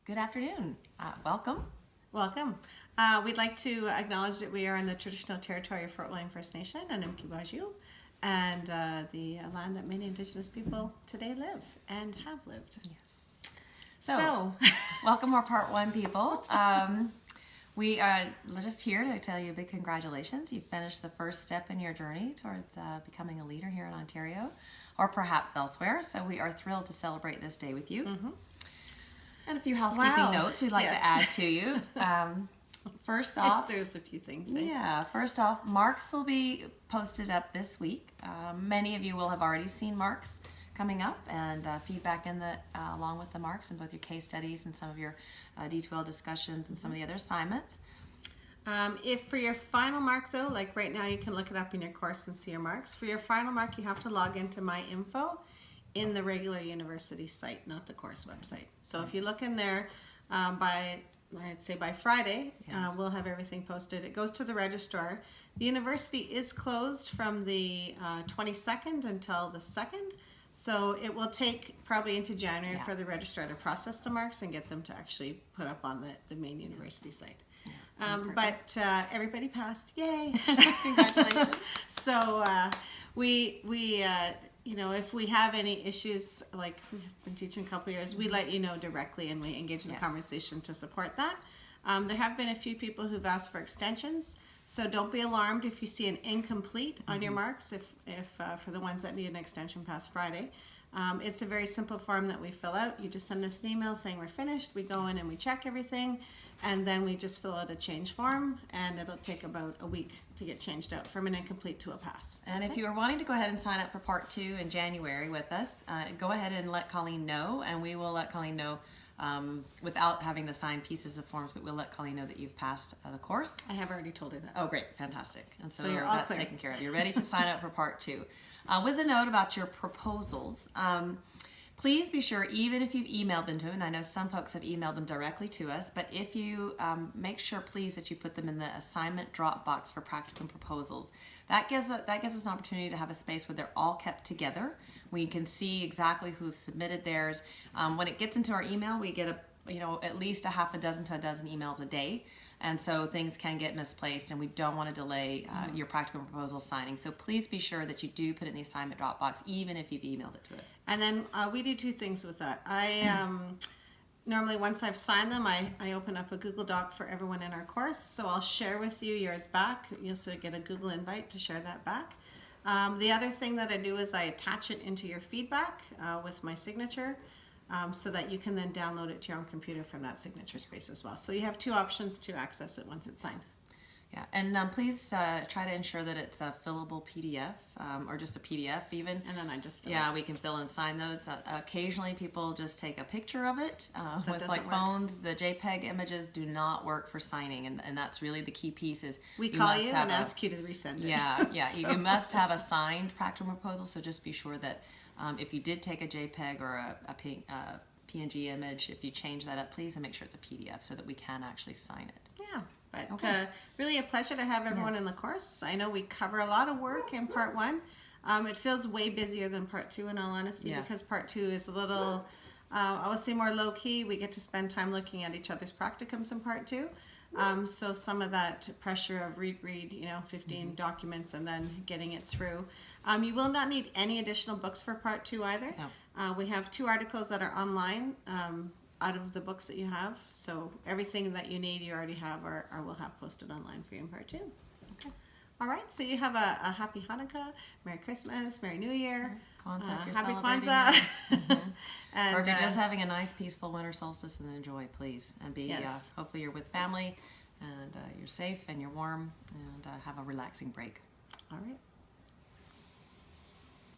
Good afternoon. Welcome. Welcome. We'd like to acknowledge that we are on the traditional territory of Fort William First Nation and Mkibaju, and the land that many Indigenous people today live and have lived. Yes. So Welcome our Part 1 people. We are just here to tell you a big congratulations. You finished the first step in your journey towards becoming a leader here in Ontario, or perhaps elsewhere. So we are thrilled to celebrate this day with you. Mm-hmm. And a few housekeeping notes we'd like to add to you. First off, there's a few things. Yeah, first off, marks will be posted up this week. Many of you will have already seen marks coming up, and feedback in the along with the marks in both your case studies and some of your D2L discussions and some of the other assignments. If for your final mark though, like right now you can look it up in your course and see your marks. For your final mark you have to log into My Info in the regular university site, not the course website. So if you look in there I'd say by Friday, we'll have everything posted. It goes to the registrar. The university is closed from the 22nd until the 2nd. So it will take probably into January for the registrar to process the marks and get them to actually put up on the main university site. But everybody passed. Yay! Congratulations. So you know, if we have any issues, like we've been teaching a couple years, we let you know directly and we engage in a conversation to support that. There have been a few people who've asked for extensions, so don't be alarmed if you see an incomplete on your marks, if for the ones that need an extension past Friday. It's a very simple form that we fill out. You just send us an email saying we're finished, we go in and we check everything, and then we just fill out a change form, and it'll take about a week to get changed out from an incomplete to a pass. And if you are wanting to go ahead and sign up for Part 2 in January with us, go ahead and let Colleen know, and we will let Colleen know without having to sign pieces of forms, but we'll let Colleen know that you've passed the course. I have already told her that. Oh, great. Fantastic. And so you're all that's clear. taken care of. You're ready to sign up for Part 2. With a note about your proposals, please be sure, even if you've emailed them to them, and I know some folks have emailed them directly to us, but if you make sure, please, that you put them in the assignment drop box for practicum proposals. That gives us an opportunity to have a space where they're all kept together. We can see exactly who's submitted theirs. When it gets into our email, we get at least a half a dozen to a dozen emails a day. And so things can get misplaced, and we don't want to delay your practical proposal signing. So please be sure that you do put it in the assignment Dropbox, even if you've emailed it to us. And then we do two things with that. Normally, once I've signed them, I open up a Google Doc for everyone in our course. So I'll share with you yours back. You'll also get a Google invite to share that back. The other thing that I do is I attach it into your feedback with my signature. So that you can then download it to your own computer from that signature space as well. So you have two options to access it once it's signed. Yeah, and please try to ensure that it's a fillable PDF or just a PDF even. And then I just fill we can fill and sign those. Occasionally people just take a picture of it with like phones. The JPEG images do not work for signing, and that's really the key piece is we call you and ask you to resend it. Yeah, so. You must have a signed practical proposal, so just be sure that if you did take a JPEG or a PNG image, if you change that up, please, and make sure it's a PDF so that we can actually sign it. Yeah, but really a pleasure to have everyone in the course. I know we cover a lot of work in Part 1. It feels way busier than Part 2 in all honesty, because Part 2 is a little, I would say more low-key. We get to spend time looking at each other's practicums in Part 2. So some of that pressure of read, 15 documents and then getting it through. You will not need any additional books for Part 2 either. No. We have 2 articles that are online out of the books that you have. So everything that you need you already have or will have posted online for you in Part 2. Okay. All right, so you have a happy Hanukkah, Merry Christmas, Merry New Year. Kwanzaa, if you're happy celebrating Kwanzaa. And, or if you're just having a nice, peaceful winter solstice, and enjoy, please. And be hopefully you're with family, and you're safe, and you're warm, and have a relaxing break. All right.